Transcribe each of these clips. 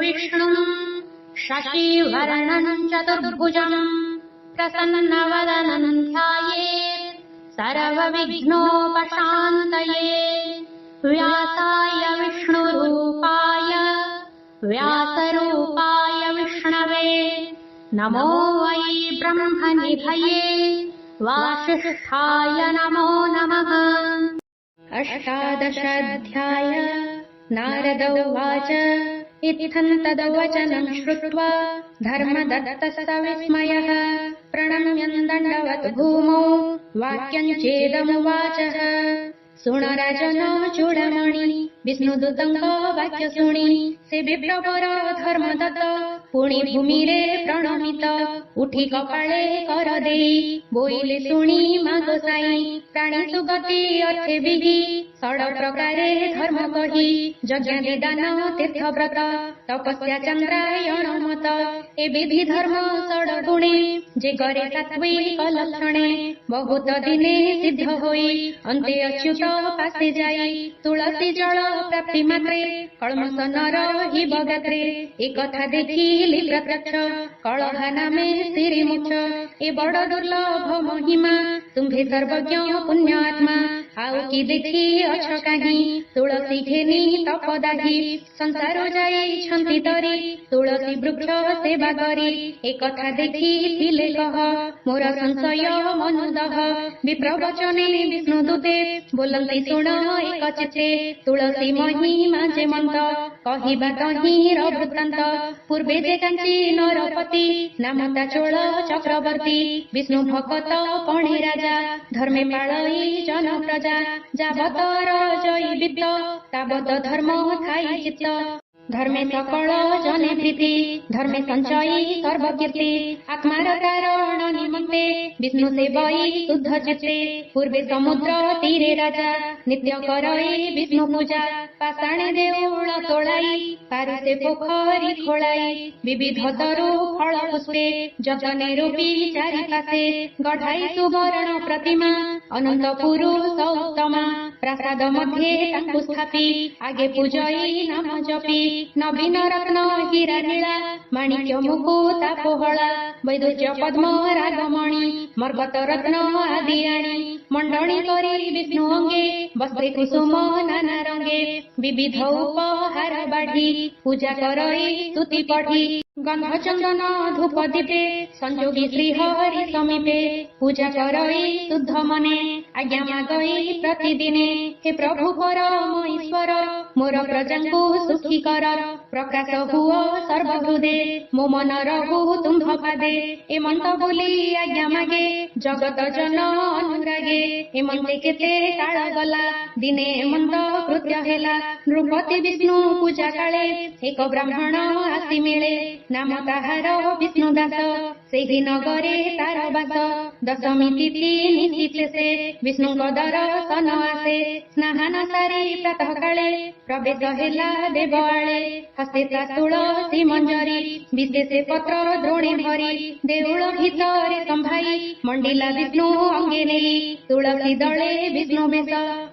विष्णुम् शशिवर्णम् चतुर्भुजम् प्रसन्नवदनम् ध्यायेत् सर्वविघ्नोपशान्तये। व्यासाय विष्णुरूपाय व्यासरूपाय विष्णवे नमो वै ब्रह्मनिधये वासिष्ठाय नमो नमः। अष्टादशाध्याय। नारद उवाच इत्थम् तद्वचनम् श्रुत्वा धर्मदत्तः विस्मयः प्रणम्यन् दण्डवत् भूमौ वाक्यम् चेदमुवाचः। सुण राजन चूडामणि विष्णुदूतଙ୍କ वाक्य ଶୁଣି ସେ ବିପ୍ରବର ଧର୍ମଦତ୍ତ ପୁଣି ଭୂମିରେ ପ୍ରଣମିତ ଉଠି କପାଳେ କର ଦେଇ ବୋଇଲେ ଶୁଣି ମା ଗୋସାଇଁ ପ୍ରାଣୀ ସୁଗତି ଅର୍ଥେ ବିହି ଷଡ଼ ପ୍ରକାରେ ଧର୍ମ କହି ଯଜ୍ଞାଦି ଦାନ ତୀର୍ଥ ବ୍ରତ ତପସ୍ୟା ଚନ୍ଦ୍ରାୟଣ ମତ ଏ ବିଧି ଧର୍ମ ଷଡ଼ ଗୁଣେ ଯେ କରେ ସାତ୍ୱିକ ଲକ୍ଷଣେ ବହୁତ ଦିନେ ସିଦ୍ଧ ହୋଇ ଅନ୍ତେ ଅଚ୍ୟୁତ ପାଶେ ଯାଇ ତୁଳସୀ ଜଳ ପ୍ରାପ୍ତି ମାତ୍ରେ କଳମସ ନର ହି ବଗାତ୍ରେ ଏ କଥା ଦେଖିଲି ପ୍ରତ୍ୟକ୍ଷ କଳହା ନାମେ ଶ୍ରୀମୁଛ ଏ ବଡ଼ ଦୁର୍ଲଭ ମହିମା ତୁମ୍ଭେ ସର୍ବଜ୍ଞ ପୁଣ୍ୟ ଆତ୍ମା ଆଉ କି ଦେଖି ଅଛ କାହିଁ ତୁଳସୀ ଘେନି ତପଦାହି ସଂସାର ଯାଇଛନ୍ତି ତରି ତୁଳସୀ ବୃକ୍ଷ ସେବା କରି ଏ କଥା ଦେଖିଥିଲେ କହ ମୋର ସଂଶୟ ମନୁଦହ ବିପ୍ରବଚନେ ବିଷ୍ଣୁଦୂତେ ବୋଲନ୍ତି ଶୁଣ ଏକ ଚିତ୍ତେ ତୁଳସୀ ମହିମା ଯେ ମନ୍ତ କହିବା ତହିଁର ବୃତ୍ତାନ୍ତ ପୂର୍ବେ ଯେ କାଞ୍ଚି ନରପତି ନାମ ତା ଚୋଳ ଚକ୍ରବର୍ତ୍ତୀ ବିଷ୍ଣୁ ଭକତ ପଣେ ରାଜା ଧର୍ମେ ପାଳଇ ଜନ ପ୍ରଜା ଯାବତର ଜୟୀ ବିଦ୍ୟ ତାବତ ଧର୍ମ ଥାଇ ଚିତ୍ତ ଧର୍ମେ ସକଳ ଜନେ ପ୍ରୀତି ଧର୍ମେ ସଞ୍ଚୟୀ ସର୍ବକୀର୍ତ୍ତି ଆତ୍ମାର କାରଣ ନିମନ୍ତେ ବିଷ୍ଣୁ ସେବଇ ଶୁଦ୍ଧ ଚିତ୍ତେ ପୂର୍ବେ ସମୁଦ୍ର ତୀରେ ରାଜା ନିତ୍ୟ କରଇ ବିଷ୍ଣୁ ପୂଜା ପାଷାଣେ ଦେଉଳ ତୋଳାଇ ପାରୁ ସେ ପୋଖରୀ ଖୋଳାଇ ବିବିଧ ତରୁ ଫଳ ପୁଷ୍ପେ ଯତନେ ରୂପୀ ଚାରି ପାଶେ ଗଢ଼ାଇ ସୁବର୍ଣ୍ଣ ପ୍ରତିମା ଅନନ୍ତ ପୁରୁଷ ଉତ୍ତମା ପ୍ରାସାଦ ମଧ୍ୟେ ତାଙ୍କୁ ସ୍ଥାପି ଆଗେ ପୂଜଇ ନାମ ଜପି ନବୀନ ରତ୍ନ ହୀରା ନୀଳା ମାଣିକ୍ୟ ମୁକୁତା ପୋହଳା ବୈଦୁଜ୍ୟ ପଦ୍ମ ରାଗମଣି ମର୍ଗତ ରତ୍ନ ଆଦି ଆଣି ମଣ୍ଡଣି କରି ବିଷ୍ଣୁ ଅଙ୍ଗେ ବସ୍ତ୍ରେ କୁସୁମ ନାନା ରଙ୍ଗେ ବିବିଧ ଉପହାର ବାଢି ପୂଜା କରଇ ସ୍ତୁତି ପଢି ଗନ୍ଧ ଚନ୍ଦନ ଧୂପ ଦୀପେ ସଂଯୋଗୀ ଶ୍ରୀ ହରି ସମୀପେ ପୂଜା କରଇ ଶୁଦ୍ଧ ମନେ ଆଜ୍ଞା ମାଗଇ ପ୍ରତିଦିନେ ହେ ପ୍ରଭୁ ପରମ ଈଶ୍ୱର ମୋର ପ୍ରଜାଙ୍କୁ ସୁଖୀ କର ପ୍ରକାଶ ହୁଅ ସର୍ବହୃଦେ ମୋ ମନ ରହୁ ତୁମ୍ଭ ପାଦେ ଏମନ୍ତ ବୋଲି ଆଜ୍ଞା ମାଗେ ଜଗତ ଜନ ଅନୁରାଗେ ଏମନ୍ତେ କେତେ କାଳ ଗଲା ଦିନେ ଏମନ୍ତ କୃତ୍ୟ ହେଲା ନୃପତି ବିଷ୍ଣୁ ପୂଜା କାଳେ ଏକ ବ୍ରାହ୍ମଣ ଆସି ମିଳେ ନାମ ତାହାର ବିଷ୍ଣୁ ଦାସ ସେହି ନଗରେ ତାର ବାସ ଦଶମୀ ତିଥି ନିଶିତେ ସେ ବିଷ୍ଣୁଙ୍କ ଦର୍ଶନ ଆସେ ସ୍ନାହାନ ସାରି ପ୍ରାତଃ କାଳେ ପ୍ରବେଶ ହେଲା ଦେବ ଆଳେ ହସ୍ତେ ତା ତୁଳସୀ ମଞ୍ଜରୀ ବିଶେଷେ ପତ୍ର ଦ୍ରୋଣେ ଭରି ଦେଉଳ ଭିତରେ ସମ୍ଭାଇ ମଣ୍ଡିଲା ବିଷ୍ଣୁ ଅଙ୍ଗେ ନେଇ ତୁଳସୀ ଦଳେ ବିଷ୍ଣୁ ବେଶ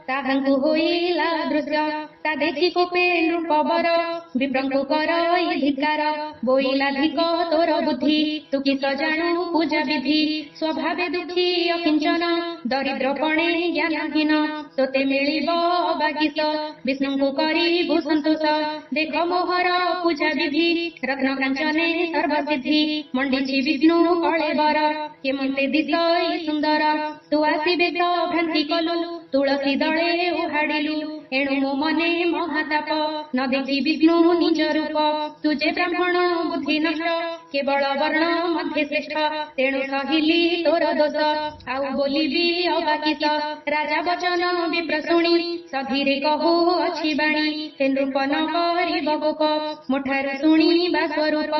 ତାହାଙ୍କୁ ହୋଇଲା ଦୃଶ୍ୟ ତା ଦେଖି କୋପେ ନୃପବର ବିପ୍ରଙ୍କୁ କରଇ ଧିକାର ବୋଇଲା ଧିକ ତୋର ବୁଦ୍ଧି ତୁ କିସ ଜାଣୁ ପୂଜା ବିଧି ସ୍ୱଭାବେ ଦୁଃଖୀ ଅକିଞ୍ଚନ ଦରିଦ୍ରପଣେ ଜ୍ଞାନହୀନ ତୋତେ ମିଳିବ ଅବାକିସ ବିଷ୍ଣୁଙ୍କୁ କରିବୁ ସନ୍ତୋଷ ଦେଖ ମୋହର ପୂଜା ବିଧି ରତ୍ନ କାଞ୍ଚନେ ସର୍ବସିଦ୍ଧି ମଣ୍ଡିଛି ବିଷ୍ଣୁ କଳେବର କେମନ୍ତେ ଦିଶଇ ସୁନ୍ଦର ତୁ ଆସି ବେଶ ଭ୍ରାନ୍ତି କଲୁ ତୁଳସୀ ଦଳେ ଉହାଡ଼ିଲୁ ଏଣୁ ମୋ ମନେ ମହାତାପ ନ ଦେଖି ବିଷ୍ଣୁ ନିଜ ରୂପ ତୁ ଯେ ବ୍ରାହ୍ମଣ ବୁଦ୍ଧି ନଷ୍ଟ କେବଳ ବର୍ଣ୍ଣ ମଧ୍ୟ ଶ୍ରେଷ୍ଠ ତେଣୁ ସହିଲି ତୋର ଦୋଷ ଆଉ ବୋଲିବି ଅବାକିସ ରାଜା ବଚନ ବିପ୍ର ଶୁଣି ସଧୀରେ କହୁ ଅଛି ବାଣୀ ସେ ନୃପ ନ କରିବ ଗୋପ ମୋଠାରୁ ଶୁଣିବା ସ୍ୱରୂପ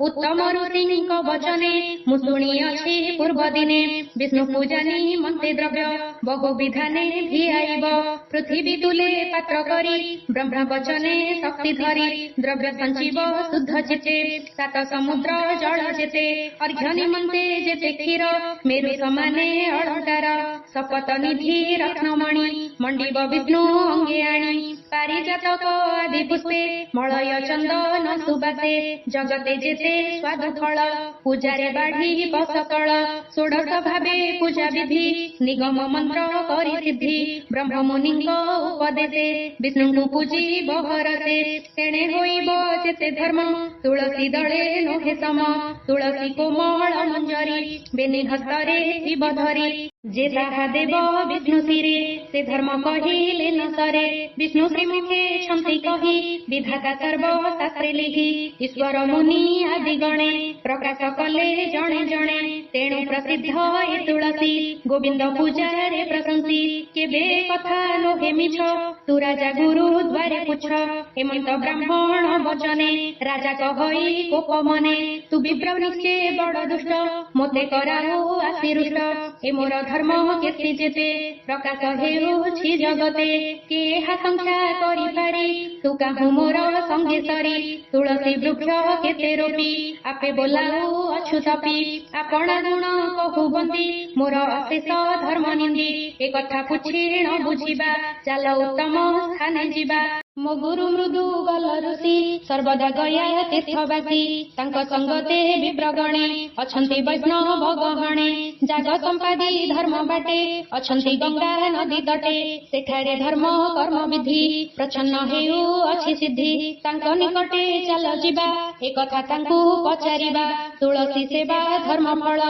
ଉତ୍ତମ ଋଷିଙ୍କ ବଚନେ ମୁଁ ଶୁଣିଅଛି ପୂର୍ବ ଦିନେ ବିଷ୍ଣୁ ପୂଜା ନିମନ୍ତେ ଦ୍ରବ୍ୟ ବହୁ ବିଧାନେ ଭିଆଇବ ପୃଥିବୀ ତୁଲେ ପାତ୍ର କରି ବ୍ରହ୍ମ ବଚନେ ଶକ୍ତି ଧରି ଦ୍ରବ୍ୟ ସଞ୍ଚିବ ଶୁଦ୍ଧ ଚିତେ ସାତ ସମୁଦ୍ର ଜଳ ଯେତେ ଅର୍ଘ୍ୟ ନିମନ୍ତେ ଯେତେ କ୍ଷୀର ମେରୁ ସମାନେ ଅଳଙ୍କାର ଶପଥ ନିଧି ରତ୍ନମଣି ମଣ୍ଡିବ ବିଷ୍ଣୁ ଅଙ୍ଗେ ଆଣି ପାରିଜାତକ ଆଦି ପୁଷ୍ପେ ମଳୟ ଚନ୍ଦନ ସୁବାସେ ଜଗତେ ଯେତେ ସ୍ୱାଦ ଫଳ ପୂଜାରେ ବାଢିବ ସକଳ ଷୋଡ଼ଶ ଭାବେ ପୂଜା ବିଧି ନିଗମ ମନ୍ତ୍ର କରି ସିଦ୍ଧି ବ୍ରହ୍ମ ମୁନିଙ୍କ ଉପଦେଶେ ବିଷ୍ଣୁଙ୍କୁ ପୂଜିବ ହରସେ ତେଣେ ହୋଇବ ଯେତେ ଧର୍ମ ତୁଳସୀ ଦଳେ ନୋହେ ସମ ତୁଳସୀ କୋମଳ ମଞ୍ଜରୀ ବେନି ହସ୍ତରେ ଥିବ ଧରି ଯେ ତାହା ଦେବ ବିଷ୍ଣୁ ଶିରେ ସେ ଧର୍ମ କହିଲେ ନ ସରେ ବିଷ୍ଣୁ ଶ୍ରୀମୁଖେ ଛନ୍ତି କହି ବିଧାତା ସର୍ବ ଶାସ୍ତ୍ରେ ଲିଖି ଈଶ୍ୱର ମୁନି ଆଦି ଗଣେ ପ୍ରକାଶ କଲେ ଜଣେ ଜଣେ ତେଣୁ ପ୍ରସିଦ୍ଧ ଏ ତୁଳସୀ ଗୋବିନ୍ଦ ପୂଜାରେ ପ୍ରଶଂସୀ କେବେ କଥା ନୋହେ ମିଛ ତୁ ରାଜା ଗୁରୁ ଦ୍ୱାରେ ପୁଛ ହେମନ୍ତ ବ୍ରାହ୍ମଣ ବଚନେ ରାଜା କହଇ କୋପ ମନେ ତୁ ବିପ୍ର ନିଶ୍ଚେ ବଡ଼ ଦୁଷ୍ଟ ମୋତେ କରାଉ ଆସିରୁଷ୍ଟ ଏ ମୋର ଧର୍ମ କେତେ ଯେତେ ପ୍ରକାଶ ହେଉଛି ଜଗତେ କେହା ସଂଖ୍ୟା କରିପାରି ତୁ କାହୁଁ ମୋର ସଙ୍ଗେ ସରି ତୁଳସୀ ବୃକ୍ଷ କେତେ ରୋପି ଆପେ ବୋଲାଉ ଅଛୁ ତପି ଆପଣା ଗୁଣ କହୁବନ୍ତି ମୋର ଅଶେଷ ଧର୍ମ ନିନ୍ଦି ଏ କଥା ପୁଛି ନ ବୁଝିବା ଚାଲ ଉତ୍ତମ ସ୍ଥାନେ ଯିବା ମୋ ଗୁରୁ ମୃଦୁ ଗଲ ଋଷି ସର୍ବଦା ଗୟା ତୀର୍ଥବାସୀ ତାଙ୍କ ସଙ୍ଗତେ ବିପ୍ରଗଣେ ଅଛନ୍ତି ବୈଷ୍ଣବ ଗହଣେ ଜାଗ ସମ୍ପାଦି ଧର୍ମ ବାଟେ ଅଛନ୍ତି ଗଙ୍ଗା ନଦୀ ତଟେ ସେଠାରେ ଧର୍ମ କର୍ମ ବିଧି ପ୍ରଚ୍ଛନ୍ନ ହେଉ ଅଛି ସିଦ୍ଧି ତାଙ୍କ ନିକଟେ ଚାଲ ଯିବା ଏ କଥା ତାଙ୍କୁ ପଚାରିବା ତୁଳସୀ ସେବା ଧର୍ମ ଫଳ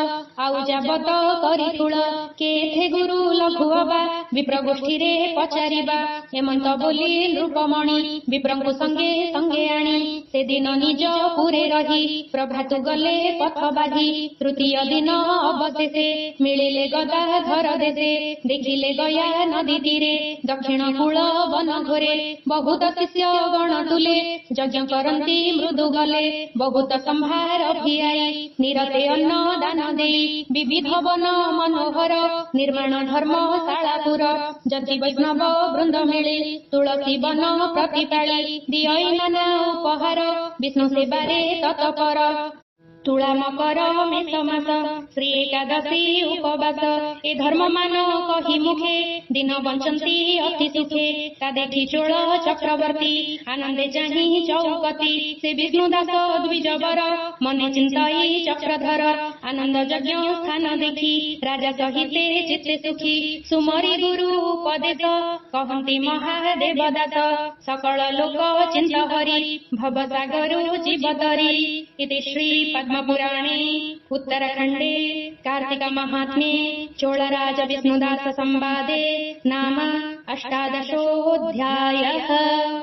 ଆଉ ଯାବତ କରି ଠୁଳ କେଥେ ଗୁରୁ ଲଘୁ ହବା ବିପ୍ର ଗୋଷ୍ଠୀରେ ପଚାରିବା ହେମନ୍ତ ବୋଲି ନୃପମଣି ବିପ୍ରଙ୍କୁ ସଙ୍ଗେ ସଙ୍ଗେ ଆଣି ସେଦିନ ନିଜ ପୁରେ ରହି ପ୍ରଭାତୁ ଗଲେ ପଥ ବାହି ତୃତୀୟ ଦିନ ଅବଶେଷେ ମିଳିଲେ ଗଦା ଧର ଦେଶେ ଦେଖିଲେ ଗୟା ନଦୀ ତୀରେ ଦକ୍ଷିଣ କୂଳ ବନ ଘୋରେ ବହୁତ ଶିଷ୍ୟ ଗଣ ତୁଲେ ଯଜ୍ଞ କରନ୍ତି ମୃଦୁ ଗଲେ ବହୁତ ସମ୍ଭାର ଭିଆଇ ନିରତେ ଅନ୍ନ ଦାନ ଦେଇ ବିବିଧ ବନ ମନୋହର ନିର୍ମାଣ ଧର୍ମଶାଳାପୁର ଯଦି ବୈଷ୍ଣବ ବୃନ୍ଦ ମିଳେ ତୁଳସୀ ବନ ପ୍ରତିପାଳି ଦିଅଇ ନାନା ଉପହାର ବିଷ୍ଣୁ ସେବାରେ ତତ୍ପର ତୁଳା ମକର ମେଷ ମାସ ଶ୍ରୀ ଏକାଦଶୀ ଉପବାସ ଏ ଧର୍ମ ମାନ କହି ମୁଖେ ଦିନ ବଞ୍ଚନ୍ତି ଅତି ସୁଖେ ତା ଦେଖି ଚୋଳ ଚକ୍ରବର୍ତ୍ତୀ ଆନନ୍ଦେ ଚାହିଁ ଚୌକତି ସେ ବିଷ୍ଣୁ ଦାସ ଦ୍ୱିଜବର ମନେ ଚିନ୍ତାଇ ଚକ୍ରଧର ଆନନ୍ଦ ଯଜ୍ଞ ସ୍ଥାନ ଦେଖି ରାଜା ସହିତେ ଚିତ୍ତେ ସୁଖୀ ସୁମରି ଗୁରୁ ଉପଦେଶ କହନ୍ତି ମହାଦେବ ଦାସ ସକଳ ଲୋକ ଚିନ୍ତ ହରି ଭବସାଗରୁ ଜୀବ ତରି ଇତି ଶ୍ରୀ पद्मपुराणे उत्तरखण्डे कार्तिकमाहात्म्ये चोळराज विष्णुदास संवादे नाम 18 अध्यायः।